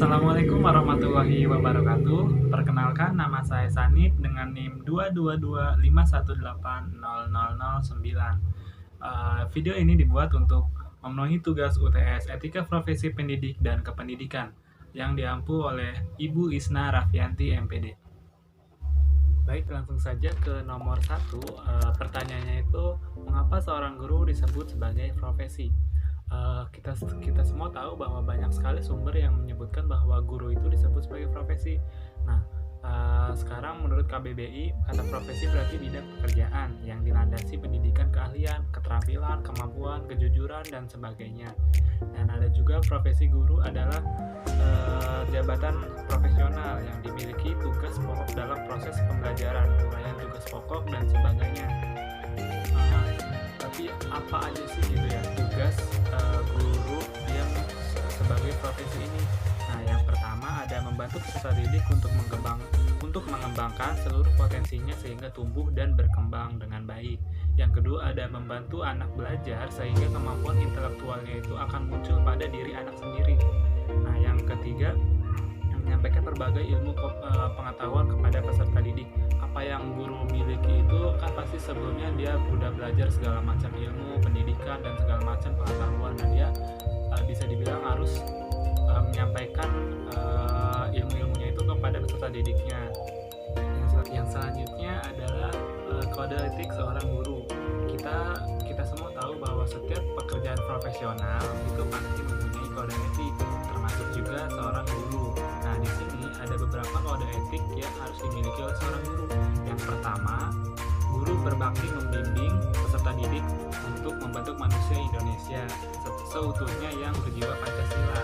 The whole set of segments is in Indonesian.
Assalamualaikum warahmatullahi wabarakatuh. Perkenalkan, nama saya Sanib dengan NIM 22251800009. Video ini dibuat untuk memenuhi tugas UTS Etika Profesi Pendidik dan Kependidikan yang diampu oleh Ibu Isna Raffianti, MPD. Baik, langsung saja ke nomor 1. Pertanyaannya itu, mengapa seorang guru disebut sebagai profesi? Kita semua tahu bahwa banyak sekali sumber yang menyebutkan bahwa guru itu disebut sebagai profesi. Nah, sekarang menurut KBBI, kata profesi berarti bidang pekerjaan yang dilandasi pendidikan keahlian, keterampilan, kemampuan, kejujuran, dan sebagainya. Dan ada juga profesi guru adalah jabatan profesional yang dimiliki tugas pokok dalam proses pembelajaran, uraian tugas pokok, dan sebagainya. Tapi apa aja sih gitu ya tugas guru yang sebagai profesi ini? Nah, yang pertama ada membantu peserta didik untuk mengembangkan seluruh potensinya sehingga tumbuh dan berkembang dengan baik. Yang kedua ada membantu anak belajar sehingga kemampuan intelektualnya itu akan muncul pada diri anak sendiri. Nah, yang ketiga menyampaikan berbagai ilmu pengetahuan kepada peserta didik. Apa yang guru miliki itu kan pasti sebelumnya dia sudah belajar segala macam ilmu pendidikan dan segala macam pengetahuan, dan dia bisa dibilang harus menyampaikan ilmu-ilmunya itu kepada peserta didiknya. Yang selanjutnya adalah kode etik seorang guru. Kita semua tahu bahwa setiap pekerjaan profesional itu pasti mempunyai kode etik, termasuk juga seorang guru. Nah, di sini ada beberapa kode etik yang harus dimiliki oleh seorang guru. Yang pertama, guru berbakti membimbing peserta didik untuk membentuk manusia Indonesia seutuhnya yang berjiwa Pancasila.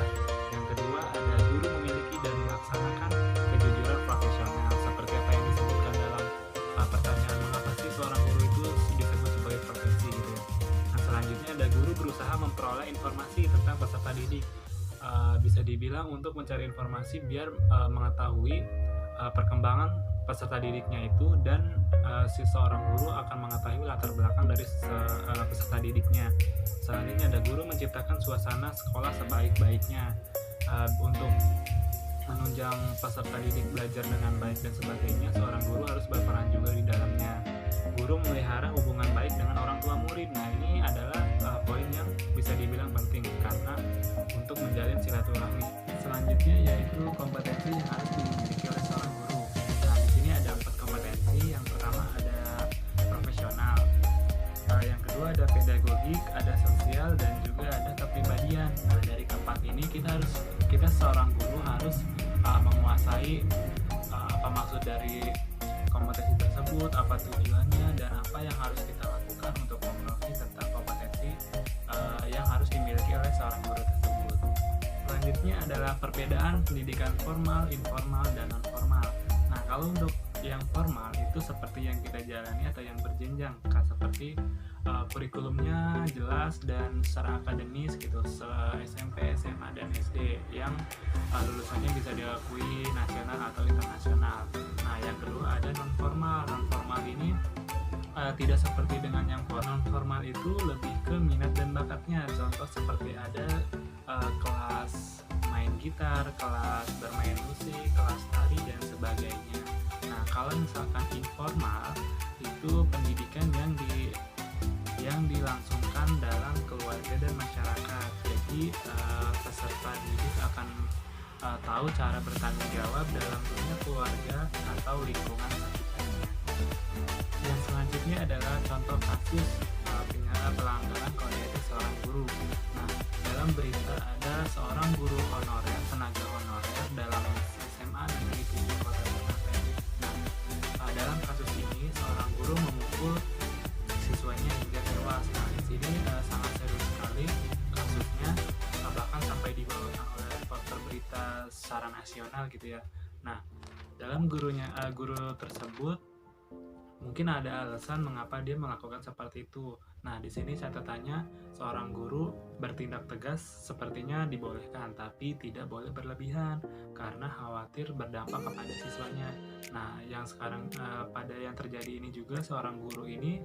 Yang kedua, ada guru memiliki dan melaksanakan kejujuran profesional, seperti apa yang disebutkan dalam pertanyaan mengapa sih seorang guru itu disebut sebagai profesi gitu ya. Nah, selanjutnya ada guru berusaha memperoleh informasi tentang peserta didik. Bisa dibilang untuk mencari informasi biar mengetahui perkembangan peserta didiknya itu, dan si seorang guru akan mengetahui latar belakang dari peserta didiknya. Selanjutnya ada guru menciptakan suasana sekolah sebaik-baiknya untuk menunjang peserta didik belajar dengan baik dan sebagainya. Seorang guru harus berperan juga di dalamnya. Guru memelihara hubungan baik dengan orang tua murid. Nah, ini adalah poin yang bisa dibilang penting karena untuk menjalin silaturahmi. Selanjutnya yaitu kompetensi yang harus dimiliki oleh seorang guru. Nah, di sini ada 4 kompetensi. Yang pertama ada profesional. Yang kedua ada pedagogik, ada sosial, dan juga ada kepribadian. Nah, dari keempat ini kita seorang guru harus menguasai apa maksud dari kompetensi tersebut, apa tujuannya, dan apa yang harus kita lakukan untuk memenuhi tentang kompetensi yang harus dimiliki oleh seorang guru tersebut. Selanjutnya adalah perbedaan pendidikan formal, informal, dan non formal. Nah, kalau untuk yang formal itu seperti yang kita jalani atau yang berjenjang, seperti kurikulumnya jelas dan secara akademis gitu, SMP, SMA, dan SD yang lulusannya bisa diakui nasional atau internasional. Nah, yang kedua ada non formal. Non formal ini tidak seperti dengan yang non formal, itu lebih ke minat dan bakatnya. Contoh seperti ada kelas main gitar, kelas bermain musik, kelas tari, dan sebagainya. Nah, kalau misalkan informal itu pendidikan yang dilangsungkan dalam keluarga dan masyarakat. Jadi peserta didik akan tahu cara bertanggung jawab dalam dunia keluarga atau lingkungan sekitarnya. Yang selanjutnya adalah contoh kasus pelanggaran kode etik seorang guru. Nah, dalam berita ada seorang guru honorer, tenaga honorer dalam SMA Negeri 7 Kota Ternate. Nah, dalam kasus ini seorang guru memukul siswanya hingga tewas. Nah, di sini sangat serius sekali kasusnya, bahkan sampai dibawakan oleh reporter berita secara nasional gitu ya. Nah, dalam guru tersebut mungkin ada alasan mengapa dia melakukan seperti itu. Nah, di sini catatannya seorang guru bertindak tegas sepertinya dibolehkan, tapi tidak boleh berlebihan karena khawatir berdampak kepada siswanya. Nah, yang sekarang pada yang terjadi ini juga seorang guru ini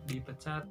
dipecat.